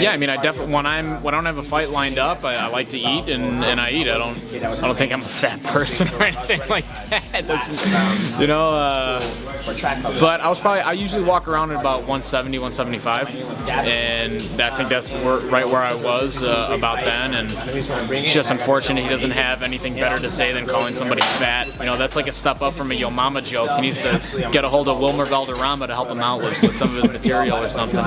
Yeah, I mean, I definitely when I don't have a fight lined up, I like to eat and I eat. I don't think I'm a fat person or anything like that. That's, you know, but I usually walk around at about 170, 175, and I think that's right where I was about then. And it's just unfortunate he doesn't have anything better to say than calling somebody fat. You know, that's like a step up from a Yo Mama joke. He needs to get a hold of Wilmer Valderrama to help him out with some of his material or something.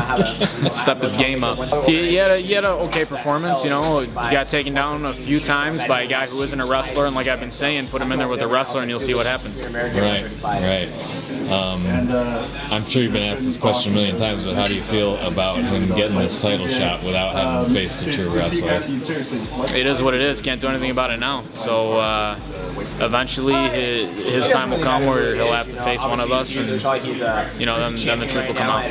Step his game up. He had an okay performance. You know, he got taken down a few times by a guy who isn't a wrestler, and like I've been saying, put him in there with a wrestler and you'll see what happens. Right. I'm sure you've been asked this question a million times, but how do you feel about him getting this title shot without having faced a true wrestler? It is what it is. Can't do anything about it now. So eventually his time will come where he'll have to face one of us, and you know, then the truth will come out.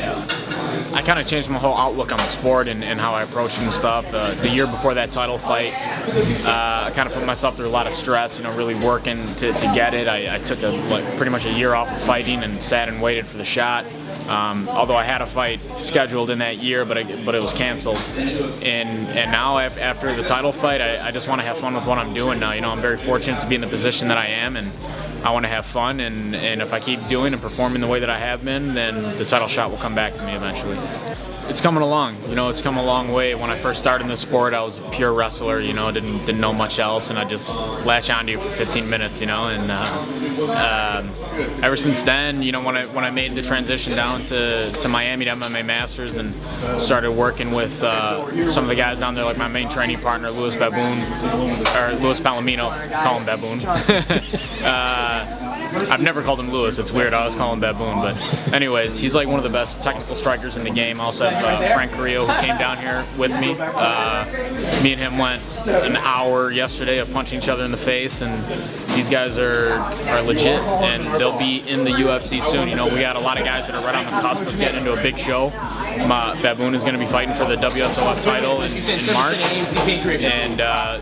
I kind of changed my whole outlook on the sport and how I approach it and stuff. The year before that title fight, I kind of put myself through a lot of stress, you know, really working to get it. I took pretty much a year off of fighting and sat and waited for the shot. Although I had a fight scheduled in that year, but it was canceled. And now after the title fight, I just want to have fun with what I'm doing now. You know, I'm very fortunate to be in the position that I am, and I want to have fun. And if I keep doing and performing the way that I have been, then the title shot will come back to me eventually. It's coming along. You know, it's come a long way. When I first started in the sport, I was a pure wrestler. You know, didn't know much else, and I just latch onto you for 15 minutes. You know, and ever since then, you know, when I made the transition down to Miami to MMA Masters and started working with some of the guys down there, like my main training partner, Louis Palomino, call him Baboon. I've never called him Louis. It's weird. I always call him Baboon. But anyways, he's like one of the best technical strikers in the game. I also have Frank Carrillo, who came down here with me. Me and him went an hour yesterday of punching each other in the face, and these guys are legit, and they'll be in the UFC soon. You know, we got a lot of guys that are right on the cusp of getting into a big show. Baboon is going to be fighting for the WSOF title in March, and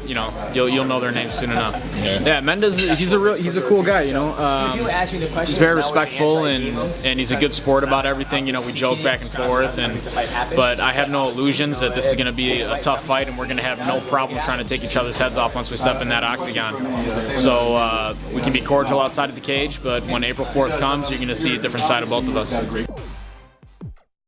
you know, you'll know their names soon enough. Yeah, Mendes, he's a cool guy. You know, he's very respectful and he's a good sport about everything. You know, we joke back and forth, but I have no illusions that this is going to be a tough fight, and we're going to have no problem trying to take each other's heads off once we step in that octagon. So we can be cordial outside of the cage, but when April 4th comes, you're going to see a different side of both of us.